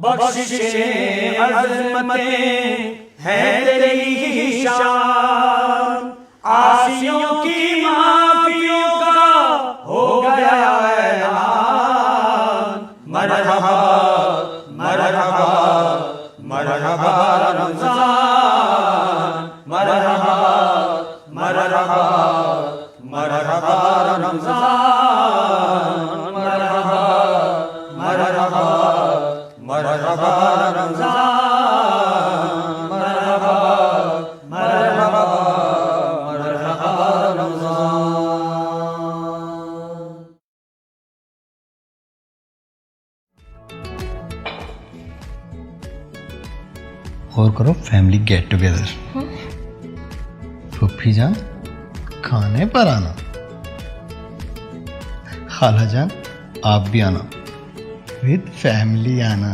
بخششیں عظمتیں ہیں تیری ہی شان، عاصیوں کی معافیوں کا ہو گیا اعلان۔ مرحبا مرحبا مرحبا رمضان، مرحبا مرحبا مرحبا رمضان، مرحبا مرحبا مرحبا رمضان، مرحبا مرحبا مرحبا رمضان۔ اور کرو فیملی گیٹ ٹوگیدر، پھوپھی جان کھانے پر آنا، خالہ جان آپ بھی آنا، وتھ فیملی آنا۔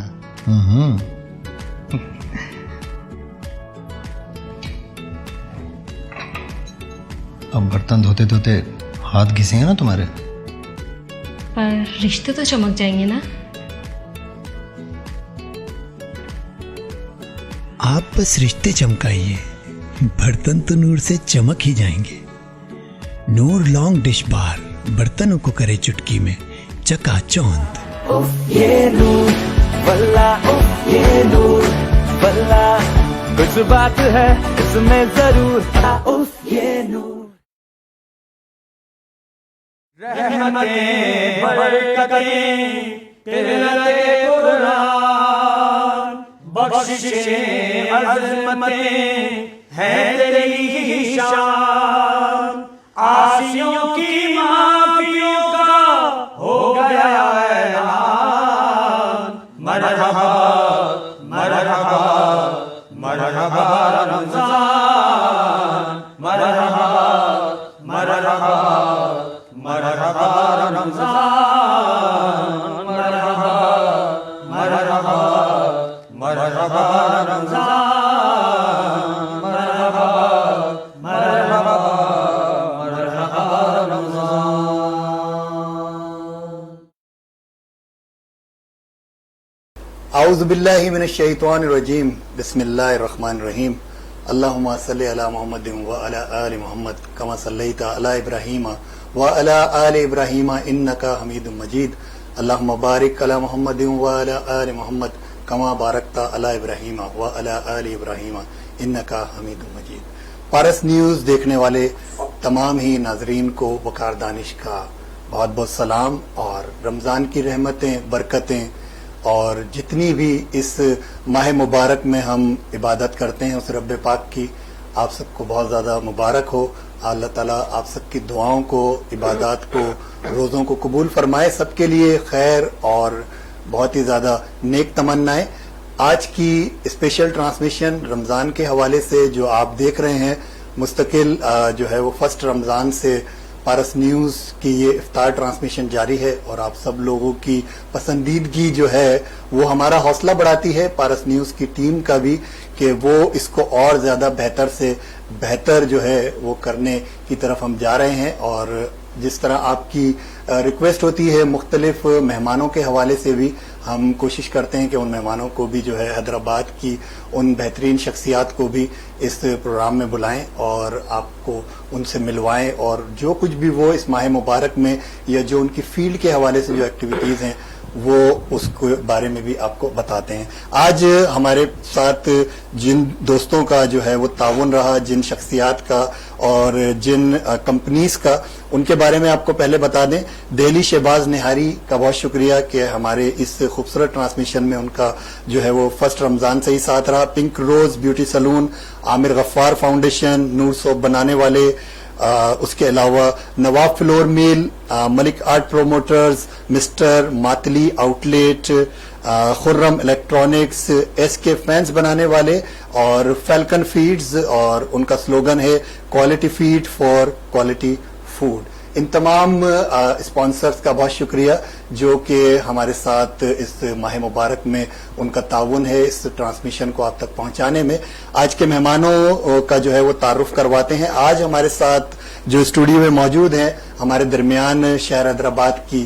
اب برتن دھوتے دھوتے ہاتھ گھسیں گے نا تمہارے، پر رشتے تو چمک جائیں گے نا۔ آپ بس رشتے چمکائیے، برتن تو نور سے چمک ہی جائیں گے۔ نور لانگ ڈش بار برتنوں کو کرے چٹکی میں چکا چوند۔ یہ نور واللہ، یہ نور واللہ، کچھ بات ہے اس میں ضرور، یہ نور۔ رحمتیں برکتیں قلت قرآن، بخششیں عظمتیں ہیں تیری ہی شان، عاصیوں کی معافیوں کا ہو گیا اعلان۔ مرحبا مرحبا مرحبا رمضان، مرحبا مرحبا مرحبا رمضان، مرحبا مرحبا مرحبا رمضان، مرحبا مرحبا مرحبا رمضان۔ اعوذ باللہ من الشیطان الرجیم، بسم اللہ الرحمن الرحیم۔ اللہم صلی علی محمد وعلی آل محمد کما صلیت علی ابراہیم وعلی آل ابراہیم انکا حمید مجید۔ اللہم بارک علی محمد وعلی آل محمد کما بارکت علی ابراہیم وعلی آل ابراہیم انکا حمید مجید۔ پارس نیوز دیکھنے والے تمام ہی ناظرین کو وقار دانش کا بہت بہت سلام، اور رمضان کی رحمتیں، برکتیں اور جتنی بھی اس ماہ مبارک میں ہم عبادت کرتے ہیں اس رب پاک کی، آپ سب کو بہت زیادہ مبارک ہو۔ اللہ تعالیٰ آپ سب کی دعاؤں کو، عبادات کو، روزوں کو قبول فرمائے۔ سب کے لیے خیر اور بہت ہی زیادہ نیک تمنائیں۔ آج کی اسپیشل ٹرانسمیشن رمضان کے حوالے سے جو آپ دیکھ رہے ہیں، مستقل جو ہے وہ فرسٹ رمضان سے پارس نیوز کی یہ افطار ٹرانسمیشن جاری ہے، اور آپ سب لوگوں کی پسندیدگی جو ہے وہ ہمارا حوصلہ بڑھاتی ہے، پارس نیوز کی ٹیم کا بھی، کہ وہ اس کو اور زیادہ بہتر سے بہتر جو ہے وہ کرنے کی طرف ہم جا رہے ہیں۔ اور جس طرح آپ کی ریکویسٹ ہوتی ہے مختلف مہمانوں کے حوالے سے بھی، ہم کوشش کرتے ہیں کہ ان مہمانوں کو بھی جو ہے حیدرآباد کی ان بہترین شخصیات کو بھی اس پروگرام میں بلائیں اور آپ کو ان سے ملوائیں، اور جو کچھ بھی وہ اس ماہ مبارک میں یا جو ان کی فیلڈ کے حوالے سے جو ایکٹیویٹیز ہیں وہ اس کے بارے میں بھی آپ کو بتاتے ہیں۔ آج ہمارے ساتھ جن دوستوں کا جو ہے وہ تعاون رہا، جن شخصیات کا اور جن کمپنیز کا، ان کے بارے میں آپ کو پہلے بتا دیں۔ دہلی شہباز نہاری کا بہت شکریہ کہ ہمارے اس خوبصورت ٹرانسمیشن میں ان کا جو ہے وہ فرسٹ رمضان سے ہی ساتھ رہا۔ Pink rose beauty salon, Aamir Ghaffar foundation, Noor soap بنانے والے، اس کے علاوہ Nawab flour mill, Malik art promoters, mister Matli outlet, Khurram electronics, S K fans بنانے والے، اور فیلکن فیڈز، اور ان کا سلوگن ہے quality feed for quality food. ان تمام اسپانسرز کا بہت شکریہ جو کہ ہمارے ساتھ اس ماہ مبارک میں ان کا تعاون ہے اس ٹرانسمیشن کو آپ تک پہنچانے میں۔ آج کے مہمانوں کا جو ہے وہ تعارف کرواتے ہیں۔ آج ہمارے ساتھ جو اسٹوڈیو میں موجود ہیں، ہمارے درمیان شہر حیدرآباد کی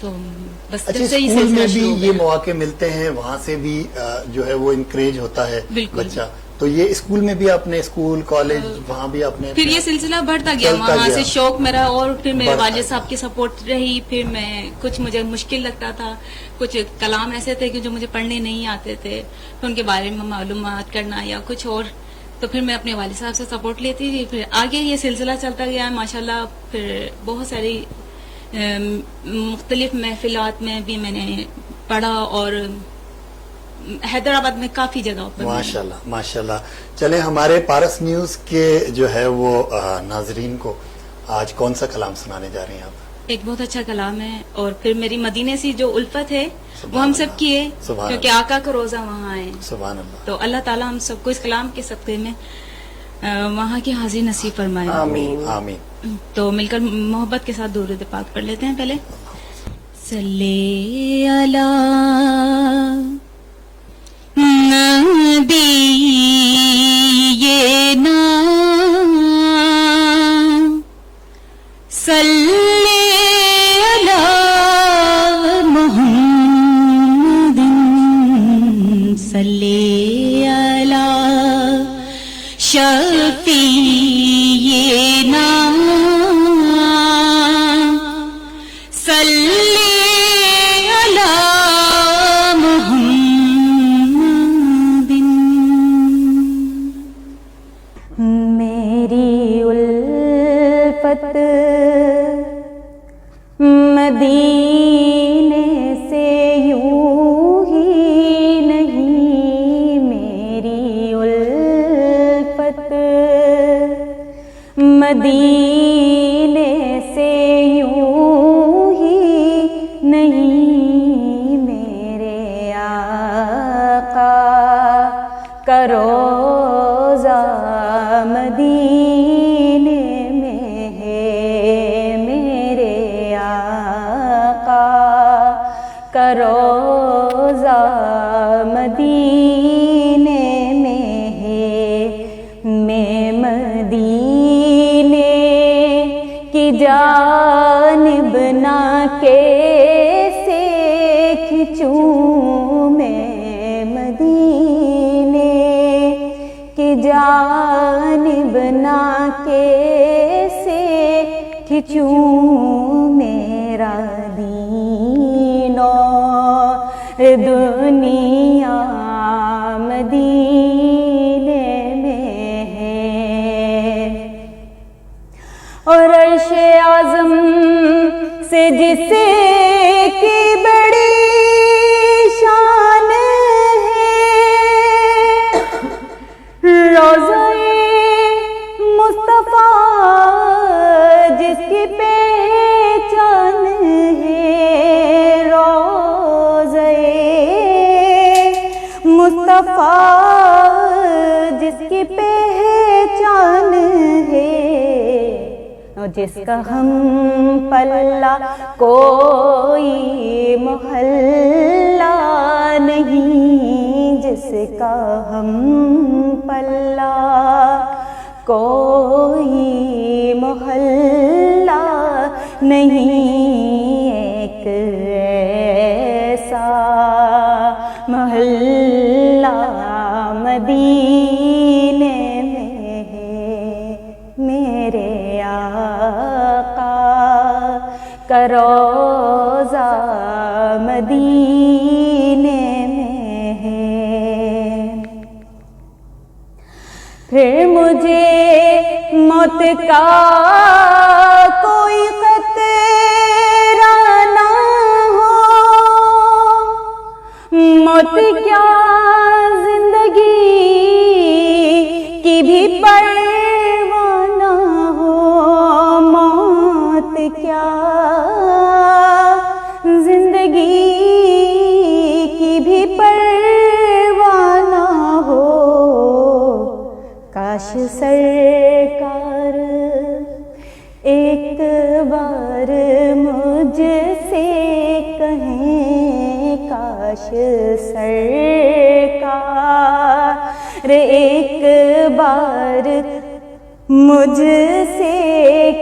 تو بس اچھا جب سے ہی اسکول سلسلہ میں بھی شروع ہو یہ گیا۔ مواقع ملتے ہیں، وہاں سے بھی جو ہے وہ انکریج ہوتا ہے بالکل۔ بچہ، تو یہ اسکول میں بھی آپ نے اسکول کالج وہاں بھی آپ نے پھر یہ سلسلہ بڑھتا گیا، چلتا وہاں گیا۔ سے شوق میرا، اور پھر میرے بڑھتا والد گیا۔ صاحب کی سپورٹ رہی، پھر میں کچھ مجھے مشکل لگتا تھا، کچھ کلام ایسے تھے کہ جو مجھے پڑھنے نہیں آتے تھے، پھر ان کے بارے میں معلومات کرنا یا کچھ اور، تو پھر میں اپنے والد صاحب سے سپورٹ لیتی تھی، پھر آگے یہ سلسلہ چلتا گیا ماشاءاللہ۔ پھر بہت ساری مختلف محفلات میں بھی میں نے پڑھا، اور حیدرآباد میں کافی جگہوں پر ماشاءاللہ ماشاءاللہ۔ چلیں ہمارے پارس نیوز کے جو ہے وہ ناظرین کو آج کون سا کلام سنانے جا رہے ہیں آپ؟ ایک بہت اچھا کلام ہے، اور پھر میری مدینے سے جو الفت ہے وہ ہم سب کی ہے، سبحان کیونکہ اللہ۔ آقا کا روزہ وہاں ہے، سبحان اللہ، تو اللہ تعالیٰ ہم سب کو اس کلام کے صدقے میں وہاں کی حاضری نصیب فرمائے۔ آمین۔ آمین۔ تو مل کر محبت کے ساتھ درود پاک پڑھ لیتے ہیں پہلے۔ صلی اللہ نبینا صلی علی محمد صلی علی شفیعنا صلی علی محمد۔ میری الفت مدینے سے یوں ہی نہیں، میری الفت مدینے سے یوں ہی نہیں، میرے آقا کا روزہ مدینے میں ہے، میرے آقا کا روزہ مدینے میں ہے، میں مدینے کی جانب نہ کیسے کھنچوں، میں مدینے کی جانب نہ کیسے کھنچوں، میرا دین و دنیا مدینے میں ہے، اور عرش اعظم سے جسے کی بڑی شان ہے، روضہ مصطفیٰ جس کی پہچان ہے، روضہ مصطفیٰ جس کی پہچان ہے، اور جس کا ہم پلہ کوئی محلہ نہیں، جس کا ہم پلہ کوئی محلہ نہیں، ایک ایسا محلہ مدینے میں ہے، میرے آقا کا روزہ مدینے میں ہے۔ پھر مجھے موت کا کوئی خطرہ نہ ہو، موت کیا زندگی کی بھی پرواہ نہ ہو، موت کیا زندگی کی بھی پرواہ نہ ہو، کاش سرکار ایک بار مجھ سے کہیں، کاش سرکار ایک بار مجھ سے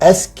SK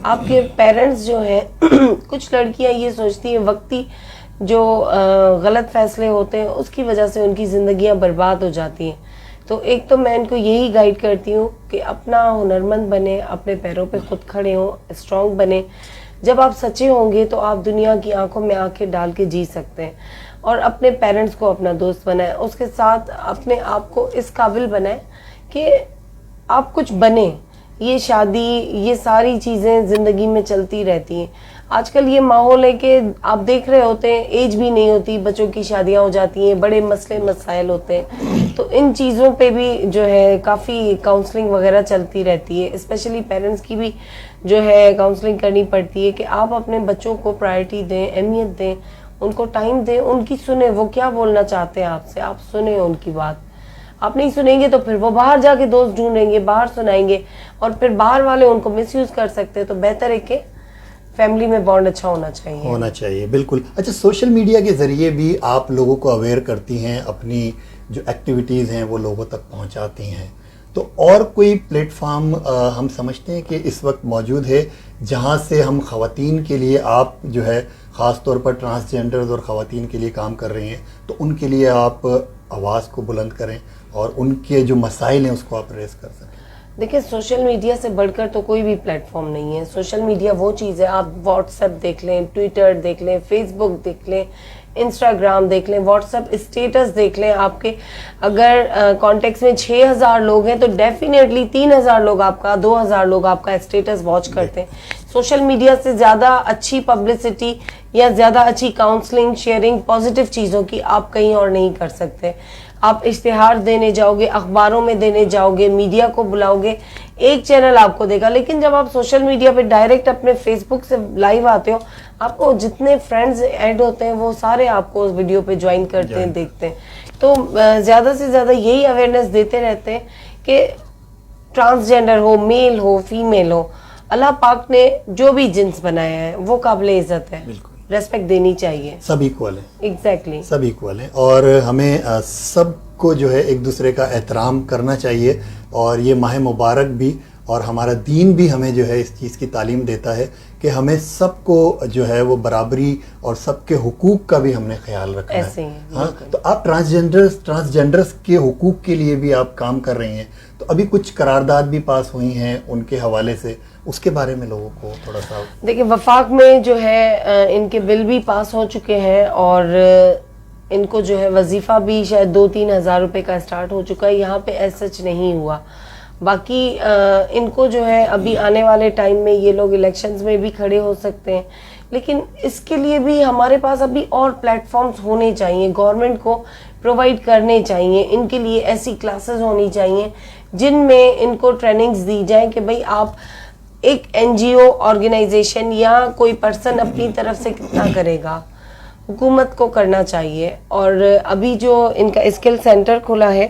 آپ کے پیرنٹس جو ہیں کچھ لڑکیاں یہ سوچتی ہیں وقتی جو غلط فیصلے ہوتے ہیں اس کی وجہ سے ان کی زندگیاں برباد ہو جاتی ہیں. تو ایک تو میں ان کو یہی گائیڈ کرتی ہوں کہ اپنا ہنرمند بنے, اپنے پیروں پہ خود کھڑے ہوں, اسٹرانگ بنے. جب آپ سچے ہوں گے تو آپ دنیا کی آنکھوں میں آنکھیں ڈال کے جی سکتے ہیں, اور اپنے پیرنٹس کو اپنا دوست بنائیں, اس کے ساتھ اپنے آپ کو اس قابل بنائیں کہ آپ کچھ بنیں. یہ شادی یہ ساری چیزیں زندگی میں چلتی رہتی ہیں. آج کل یہ ماحول ہے کہ آپ دیکھ رہے ہوتے ہیں ایج بھی نہیں ہوتی, بچوں کی شادیاں ہو جاتی ہیں, بڑے مسئلے مسائل ہوتے ہیں. تو ان چیزوں پہ بھی جو ہے کافی کاؤنسلنگ وغیرہ چلتی رہتی ہے. اسپیشلی پیرنٹس کی بھی جو ہے کاؤنسلنگ کرنی پڑتی ہے کہ آپ اپنے بچوں کو پرائرٹی دیں, اہمیت دیں, ان کو ٹائم دیں, ان کی سنیں, وہ کیا بولنا چاہتے ہیں آپ سے, آپ سنیں ان کی بات. آپ نہیں سنیں گے تو پھر وہ باہر جا کے دوست ڈھونڈیں گے, باہر سنائیں گے, اور پھر باہر والے ان کو مس یوز کر سکتے ہیں. تو بہتر ہے کہ فیملی میں بانڈ اچھا ہونا چاہیے. بالکل. اچھا, سوشل میڈیا کے ذریعے بھی آپ لوگوں کو اویئر کرتی ہیں, اپنی جو ایکٹیویٹیز ہیں وہ لوگوں تک پہنچاتی ہیں. تو اور کوئی پلیٹ فارم ہم سمجھتے ہیں کہ اس وقت موجود ہے جہاں سے ہم خواتین کے لیے, آپ جو ہے خاص طور پر ٹرانسجینڈرز اور خواتین کے لیے کام کر رہی ہیں, تو ان کے لیے آپ آواز کو بلند کریں اور ان کے جو مسائل ہیں اس کو آپ ریز کر سکیں؟ دیکھیں, سوشل میڈیا سے بڑھ کر تو کوئی بھی پلیٹ فارم نہیں ہے. سوشل میڈیا وہ چیز ہے, آپ واٹس ایپ دیکھ لیں, ٹویٹر دیکھ لیں, فیس بک دیکھ لیں, انسٹاگرام دیکھ لیں, واٹس ایپ اسٹیٹس دیکھ لیں. آپ کے اگر کانٹیکٹس میں 6000 لوگ ہیں تو ڈیفینیٹلی 3000 لوگ آپ کا, 2000 لوگ آپ کا اسٹیٹس واچ کرتے ہیں. سوشل میڈیا سے زیادہ اچھی پبلسٹی یا زیادہ اچھی کاؤنسلنگ, شیئرنگ پازیٹیو چیزوں کی آپ کہیں اور نہیں کر سکتے. آپ اشتہار دینے جاؤ گے, اخباروں میں دینے جاؤ گے, میڈیا کو بلاؤ گے, ایک چینل آپ کو دے گا. لیکن جب آپ سوشل میڈیا پہ ڈائریکٹ اپنے فیس بک سے لائیو آتے ہو, آپ کو جتنے فرینڈز ایڈ ہوتے ہیں وہ سارے آپ کو اس ویڈیو پہ جوائن کرتے ہیں, دیکھتے ہیں. تو زیادہ سے زیادہ یہی اویئرنیس دیتے رہتے ہیں کہ ٹرانسجینڈر ہو, میل ہو, فیمیل ہو, اللہ پاک نے جو بھی جنس بنایا ہے وہ قابل عزت ہے. بالکل, ریسپیکٹ دینی چاہیے. سب ایکول ہیں. ایگزیکٹلی, سب ایکول ہیں, اور ہمیں سب کو جو ہے ایک دوسرے کا احترام کرنا چاہیے. اور یہ ماہ مبارک بھی اور ہمارا دین بھی ہمیں جو ہے اس چیز کی تعلیم دیتا ہے کہ ہمیں سب کو جو ہے وہ برابری اور سب کے حقوق کا بھی ہم نے خیال رکھنا ہے. ہاں, تو آپ ٹرانسجینڈرز کے حقوق کے لیے بھی آپ کام کر رہی ہیں. تو ابھی کچھ قرارداد بھی پاس ہوئی ہیں ان کے حوالے سے, اس کے بارے میں لوگوں کو تھوڑا سا دیکھیں. وفاق میں جو ہے ان کے بل بھی پاس ہو چکے ہیں, اور ان کو جو ہے وظیفہ بھی شاید 2-3 ہزار روپے کا اسٹارٹ ہو چکا ہے. یہاں پہ ایز سچ نہیں ہوا. باقی ان کو جو ہے ابھی آنے والے ٹائم میں یہ لوگ الیکشنز میں بھی کھڑے ہو سکتے ہیں, لیکن اس کے لیے بھی ہمارے پاس ابھی اور پلیٹ فارمز ہونے چاہیے, گورنمنٹ کو پرووائڈ کرنے چاہیے. ان کے لیے ایسی کلاسز ہونی چاہیے جن میں ان کو ٹریننگز دی جائیں کہ بھئی آپ ایک NGO آرگنائزیشن یا کوئی پرسن اپنی طرف سے کتنا کرے گا, حکومت کو کرنا چاہیے. اور ابھی جو ان کا اسکل سینٹر کھلا ہے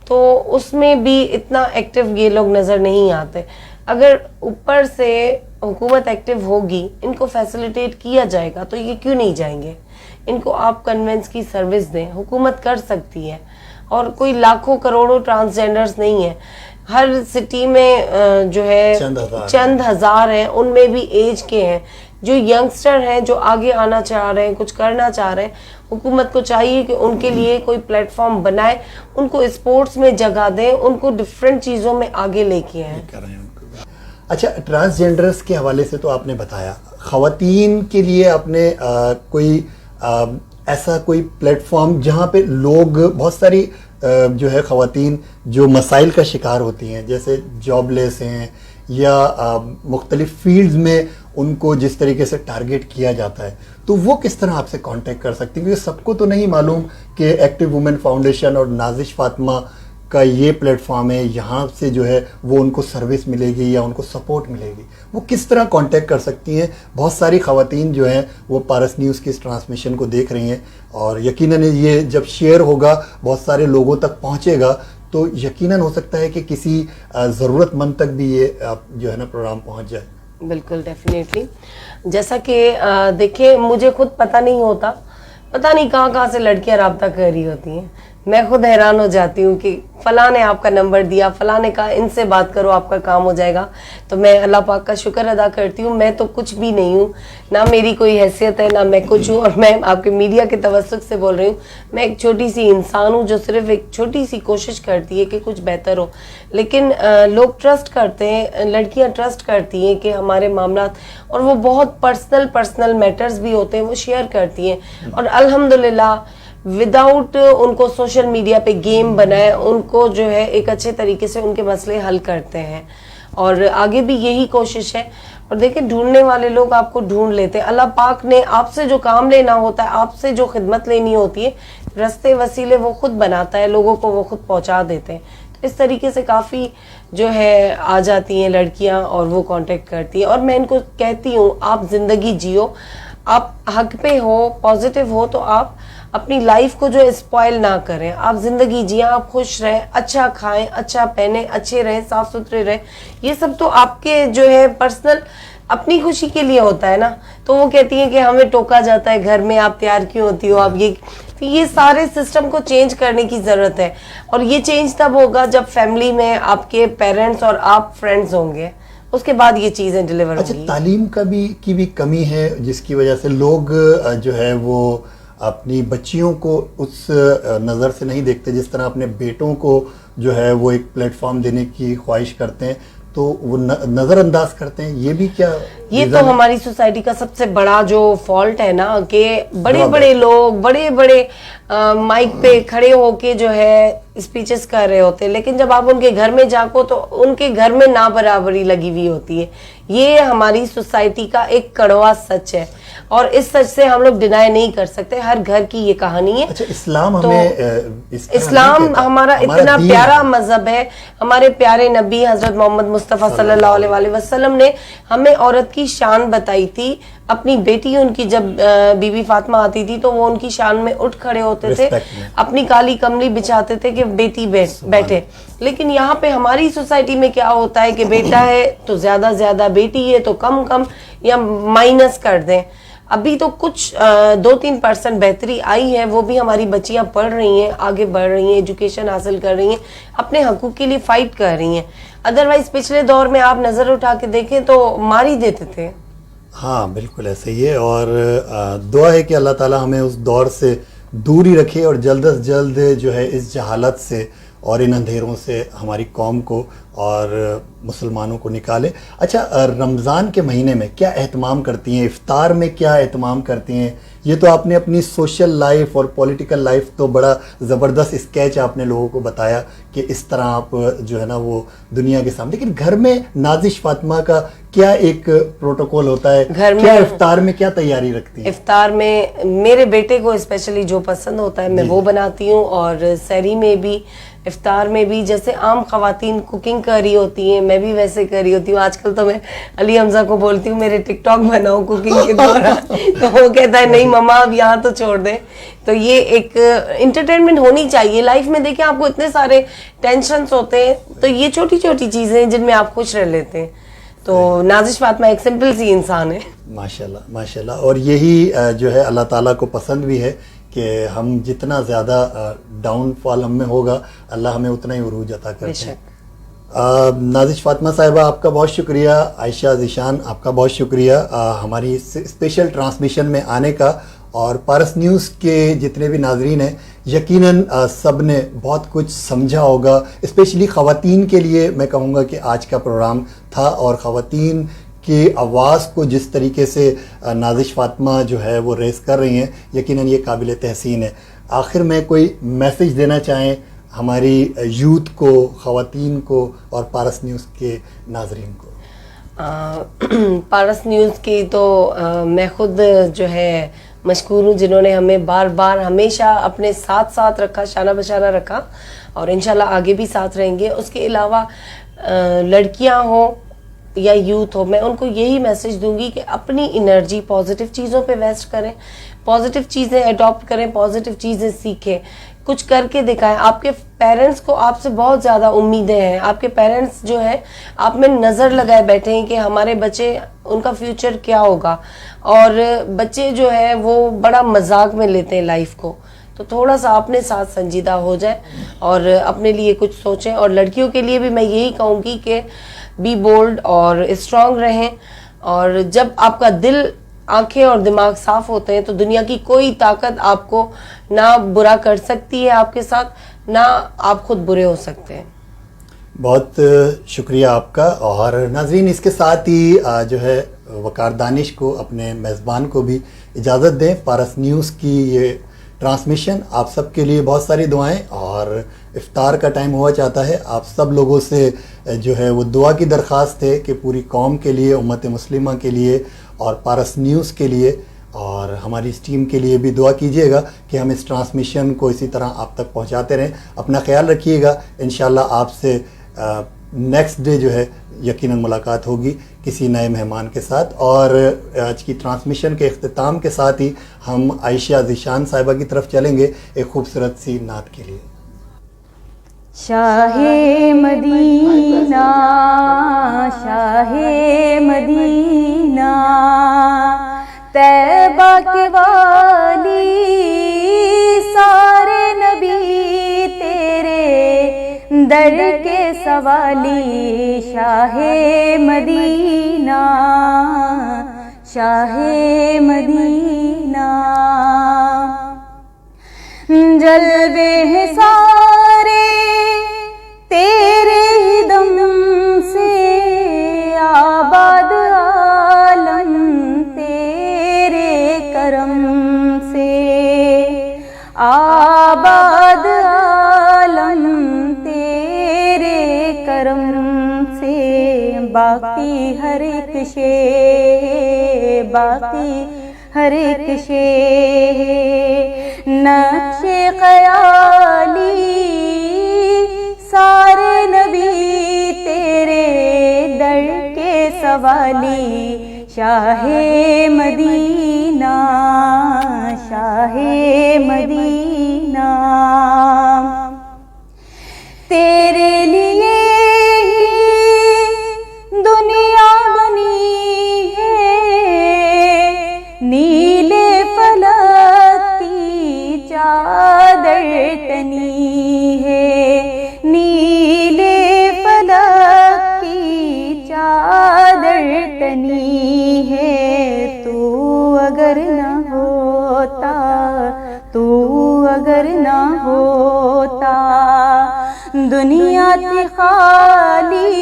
تو اس میں بھی اتنا ایکٹیو یہ لوگ نظر نہیں آتے. اگر اوپر سے حکومت ایکٹیو ہوگی, ان کو فیسیلیٹیٹ کیا جائے گا, تو یہ کیوں نہیں جائیں گے. ان کو آپ کنوینس کی سروس دیں, حکومت کر سکتی ہے. اور کوئی لاکھوں کروڑوں ٹرانسجینڈرز نہیں ہیں, ہر سٹی میں جو ہے چند ہزار ہیں, ان میں بھی ایج کے ہیں جو ینگسٹر ہیں, جو آگے آنا چاہ رہے ہیں, کچھ کرنا چاہ رہے ہیں. حکومت کو چاہیے کہ ان کے لیے کوئی پلیٹ فارم بنائے, ان کو اسپورٹس میں جگہ دیں, ان کو ڈفرینٹ چیزوں میں آگے لے کے آئیں. اچھا, ٹرانسجینڈرز کے حوالے سے تو آپ نے بتایا, خواتین کے لیے آپ نے کوئی ایسا کوئی پلیٹ فارم جہاں پہ لوگ, بہت ساری جو ہے خواتین جو مسائل کا شکار ہوتی ہیں, جیسے جاب لیس ہیں یا مختلف فیلڈز میں ان کو جس طریقے سے ٹارگیٹ کیا جاتا ہے, تو وہ کس طرح آپ سے کانٹیکٹ کر سکتی ہیں؟ کیونکہ سب کو تو نہیں معلوم کہ ایکٹیو وومن فاؤنڈیشن اور نازش فاطمہ کا یہ پلیٹ فارم ہے, یہاں سے جو ہے وہ ان کو سروس ملے گی یا ان کو سپورٹ ملے گی. وہ کس طرح کانٹیکٹ کر سکتی ہیں؟ بہت ساری خواتین جو ہیں وہ پارس نیوز کی اس ٹرانسمیشن کو دیکھ رہی ہیں, اور یقیناً یہ جب شیئر ہوگا, بہت سارے لوگوں تک پہنچے گا, تو یقیناً ہو سکتا ہے کہ کسی ضرورت مند تک بھی یہ جو ہے نا پروگرام پہنچ جائے. بالکل, ڈیفینیٹلی. جیسا کہ دیکھیں, مجھے خود پتہ نہیں ہوتا, پتہ نہیں کہاں سے لڑکیاں رابطہ کر رہی ہوتی ہیں. میں خود حیران ہو جاتی ہوں کہ فلاں نے آپ کا نمبر دیا, فلاں نے کہا ان سے بات کرو آپ کا کام ہو جائے گا. تو میں اللہ پاک کا شکر ادا کرتی ہوں, میں تو کچھ بھی نہیں ہوں, نہ میری کوئی حیثیت ہے, نہ میں کچھ ہوں, اور میں آپ کے میڈیا کے توسط سے بول رہی ہوں, میں ایک چھوٹی سی انسان ہوں جو صرف ایک چھوٹی سی کوشش کرتی ہے کہ کچھ بہتر ہو. لیکن لوگ ٹرسٹ کرتے ہیں, لڑکیاں ٹرسٹ کرتی ہیں کہ ہمارے معاملات, اور وہ بہت پرسنل میٹرز بھی ہوتے ہیں وہ شیئر کرتی ہیں, اور الحمدللہ وداؤٹ ان کو سوشل میڈیا پہ گیم بنائے, ان کو جو ہے ایک اچھے طریقے سے ان کے مسئلے حل کرتے ہیں, اور آگے بھی یہی کوشش ہے. اور دیکھیں ڈھونڈنے والے لوگ آپ کو ڈھونڈ لیتے ہیں. اللہ پاک نے آپ سے جو کام لینا ہوتا ہے, آپ سے جو خدمت لینی ہوتی ہے, رستے وسیلے وہ خود بناتا ہے, لوگوں کو وہ خود پہنچا دیتے ہیں. اس طریقے سے کافی جو ہے آ جاتی ہیں لڑکیاں اور وہ کانٹیکٹ کرتی ہیں, اور میں ان کو کہتی ہوں آپ زندگی جیو, آپ حق پہ ہو, پازیٹیو ہو, تو آپ اپنی لائف کو جو اسپوائل نہ کریں, آپ زندگی جییں, آپ خوش رہیں, اچھا کھائیں, اچھا پہنیں, اچھے رہیں, صاف ستھرے رہیں. یہ سب تو آپ کے جو ہے پرسنل اپنی خوشی کے لیے ہوتا ہے نا. تو وہ کہتی ہیں کہ ہمیں ٹوکا جاتا ہے گھر میں, آپ تیار کیوں ہوتی ہو, آپ یہ سارے سسٹم کو چینج کرنے کی ضرورت ہے. اور یہ چینج تب ہوگا جب فیملی میں آپ کے پیرنٹس اور آپ فرینڈز ہوں گے, اس کے بعد یہ چیزیں ڈیلیور ہوں گی. اچھا, تعلیم کی بھی کمی ہے جس کی وجہ سے لوگ جو ہے وہ اپنی بچیوں کو اس نظر سے نہیں دیکھتے جس طرح اپنے بیٹوں کو جو ہے وہ ایک پلیٹ فارم دینے کی خواہش کرتے ہیں, تو وہ نظر انداز کرتے ہیں. یہ بھی کیا, یہ تو ہماری سوسائٹی کا سب سے بڑا جو فالٹ ہے نا, کہ بڑے بڑے لوگ بڑے مائک پہ کھڑے ہو کے جو ہے اسپیچز کر رہے ہوتے ہیں, لیکن جب آپ ان کے گھر میں جاکو تو ان کے گھر میں نابرابری لگی ہوئی ہوتی ہے. یہ ہماری سوسائٹی کا ایک کڑوا سچ ہے, اور اس سچ سے ہم لوگ ڈینائی نہیں کر سکتے. ہر گھر کی یہ کہانی ہے. اچھا, اسلام ہمیں اسلام ہمارا اتنا پیارا مذہب ہے. ہمارے پیارے نبی حضرت محمد مصطفیٰ صلی اللہ علیہ وآلہ وسلم نے ہمیں عورت کی شان بتائی تھی. اپنی بیٹی ان کی جب بی بی فاطمہ آتی تھی تو وہ ان کی شان میں اٹھ کھڑے ہوتے تھے, اپنی کالی کملی بچھاتے تھے کہ بیٹی بیٹھے. لیکن یہاں پہ ہماری سوسائٹی میں کیا ہوتا ہے کہ بیٹا ہے تو زیادہ, بیٹی ہے تو کم, یا مائنس کر دیں. ابھی تو کچھ 2-3% بہتری آئی ہے, وہ بھی ہماری بچیاں پڑھ رہی ہیں, آگے بڑھ رہی ہیں, ایجوکیشن حاصل کر رہی ہیں, اپنے حقوق کے لیے فائٹ کر رہی ہیں. ادروائز پچھلے دور میں آپ نظر اٹھا کے دیکھیں تو مار ہی دیتے تھے. ہاں بالکل ایسے ہی ہے, اور دعا ہے کہ اللہ تعالیٰ ہمیں اس دور سے دور ہی رکھے, اور جلد از جلد جو ہے اس جہالت سے اور ان اندھیروں سے ہماری قوم کو اور مسلمانوں کو نکالے. اچھا, رمضان کے مہینے میں کیا اہتمام کرتی ہیں, افطار میں کیا اہتمام کرتی ہیں؟ یہ تو آپ نے اپنی سوشل لائف اور پولیٹیکل لائف تو بڑا زبردست اسکیچ آپ نے لوگوں کو بتایا کہ اس طرح آپ جو ہے نا وہ دنیا کے سامنے, لیکن گھر میں نازش فاطمہ کا کیا ایک پروٹوکول ہوتا ہے, کیا افطار میں کیا تیاری رکھتی ہیں؟ افطار میں میرے بیٹے کو اسپیشلی جو پسند ہوتا ہے میں وہ بناتی ہوں, اور سحری میں بھی, افطار میں بھی. جیسے عام خواتین کوکنگ کر رہی ہوتی ہیں میں بھی ویسے کر رہی ہوتی ہوں. آج کل تو میں علی حمزہ کو بولتی ہوں میرے ٹک ٹاک بناؤ کوکنگ کے دوران, تو وہ کہتا ہے نہیں مما اب یہاں تو چھوڑ دیں. تو یہ ایک انٹرٹینمنٹ ہونی چاہیے لائف میں. دیکھیں آپ کو اتنے سارے ٹینشنز ہوتے ہیں, تو یہ چھوٹی چھوٹی چیزیں جن میں آپ خوش رہ لیتے ہیں. تو نازش فاطمہ ایک سمپل سی انسان ہے. ماشاءاللہ ماشاءاللہ, اور یہی جو ہے اللہ تعالیٰ کو پسند بھی ہے کہ ہم جتنا زیادہ ڈاؤن فال ہم میں ہوگا اللہ ہمیں اتنا ہی عروج عطا کرتے ہیں. نازش فاطمہ صاحبہ آپ کا بہت شکریہ, عائشہ ذیشان آپ کا بہت شکریہ ہماری اسپیشل ٹرانسمیشن میں آنے کا, اور پارس نیوز کے جتنے بھی ناظرین ہیں یقیناً سب نے بہت کچھ سمجھا ہوگا. اسپیشلی خواتین کے لیے میں کہوں گا کہ آج کا پروگرام تھا, اور خواتین کی آواز کو جس طریقے سے نازش فاطمہ جو ہے وہ ریز کر رہی ہیں یقیناً یہ قابل تحسین ہے. آخر میں کوئی میسیج دینا چاہیں ہماری یوتھ کو, خواتین کو, اور پارس نیوز کے ناظرین کو؟ پارس نیوز کی تو میں خود جو ہے مشکور ہوں جنہوں نے ہمیں بار بار ہمیشہ اپنے ساتھ رکھا, شانہ بشانہ رکھا, اور انشاءاللہ آگے بھی ساتھ رہیں گے. اس کے علاوہ لڑکیاں ہوں یا یوتھ ہو, میں ان کو یہی میسج دوں گی کہ اپنی انرجی پازیٹیو چیزوں پہ ویسٹ کریں, پازیٹیو چیزیں اڈاپٹ کریں, پازیٹیو چیزیں سیکھیں, کچھ کر کے دکھائیں. آپ کے پیرنٹس کو آپ سے بہت زیادہ امیدیں ہیں. آپ کے پیرنٹس جو ہیں آپ میں نظر لگائے بیٹھے ہیں کہ ہمارے بچے, ان کا فیوچر کیا ہوگا, اور بچے جو ہے وہ بڑا مذاق میں لیتے ہیں لائف کو. تو تھوڑا سا اپنے ساتھ سنجیدہ ہو جائیں اور اپنے لیے کچھ سوچیں. اور لڑکیوں کے لیے بھی میں یہی کہوں گی کہ بی بولڈ اور اسٹرانگ رہیں, اور جب آپ کا دل, آنکھیں اور دماغ صاف ہوتے ہیں تو دنیا کی کوئی طاقت آپ کو نہ برا کر سکتی ہے آپ کے ساتھ, نہ آپ خود برے ہو سکتے ہیں. بہت شکریہ آپ کا. اور ناظرین, اس کے ساتھ ہی جو ہے وقار دانش کو, اپنے میزبان کو بھی اجازت دیں. پارس نیوز کی یہ ٹرانسمیشن آپ سب کے لیے بہت ساری دعائیں, اور افطار کا ٹائم ہوا چاہتا ہے. آپ سب لوگوں سے جو ہے وہ دعا کی درخواست ہے کہ پوری قوم کے لیے, امت مسلمہ کے لیے اور پارس نیوز کے لیے اور ہماری اس ٹیم کے لیے بھی دعا کیجیے گا کہ ہم اس ٹرانسمیشن کو اسی طرح آپ تک پہنچاتے رہیں. اپنا خیال رکھیے گا. انشاءاللہ آپ سے نیکسٹ ڈے جو ہے یقیناً ملاقات ہوگی کسی نئے مہمان کے ساتھ. اور آج کی ٹرانسمیشن کے اختتام کے ساتھ ہی ہم عائشہ ذیشان صاحبہ کی طرف چلیں گے ایک خوبصورت سی نعت کے لیے. شاہ مدینہ شاہ مدینہ طیبہ کے والی سارے نبی تیرے در کے سوالی. شاہ مدینہ شاہ مدینہ جلوے ہیں سارے تیرے ہی دم سے آباد عالم تیرے کرم سے آباد عالم تیرے کرم سے. باقی ہر ایک شے باقی ہر ایک شے نقش خیالی سارے نبی تیرے در کے سوالی. شاہ مدینہ شاہ مدینہ تیرے لیے ہی دنیا بنی ہے, نیلے فلک کی چادر تنی ہے, نیلے فلک کی چادر تنی ہے. تو اگر نہ ہوتا ہوتا دنیا تھی خالی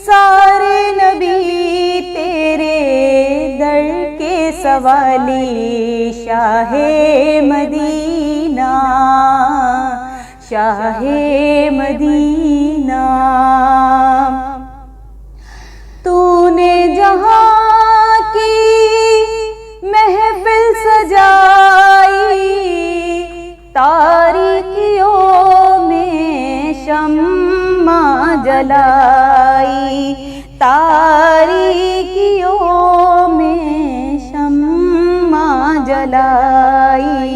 سارے نبی تیرے در کے سوالی. شاہ مدینہ شاہ مدینہ تو نے جہاں کی محفل سجائی تاریکیوں میں شمع جلائی تاریکیوں میں شمع جلائی.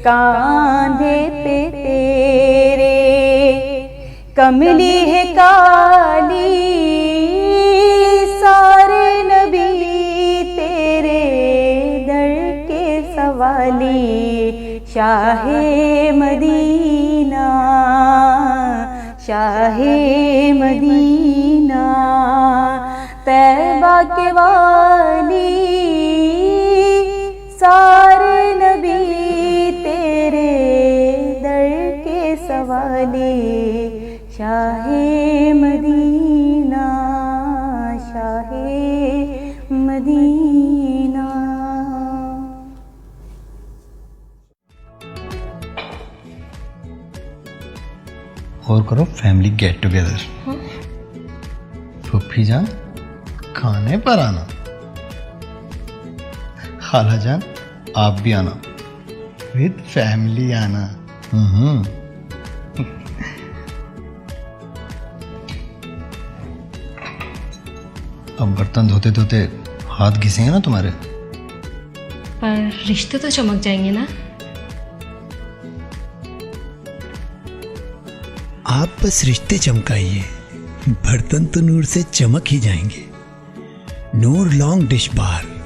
کاندھے پہ تیرے کملی ہے کالی سارے نبی تیرے در کے سوالی. شاہ مدینہ شاہ مدینہ طیبہ کے والی سارے نبی تیرے در کے سوالی. شاہ مدینہ شاہ مدینہ. اور کرو فیملی گیٹ ٹوگیدر. پھپھی جان کھانے پر آنا, خالہ جان آپ بھی آنا, ود فیملی آنا. اب برتن دھوتے دھوتے ہاتھ گھسیں گے نا تمہارے, پر رشتے تو چمک جائیں گے نا. آپ بس رشتے چمکائیے, برتن تو نور سے چمک ہی جائیں گے. نور لانگ ڈش بار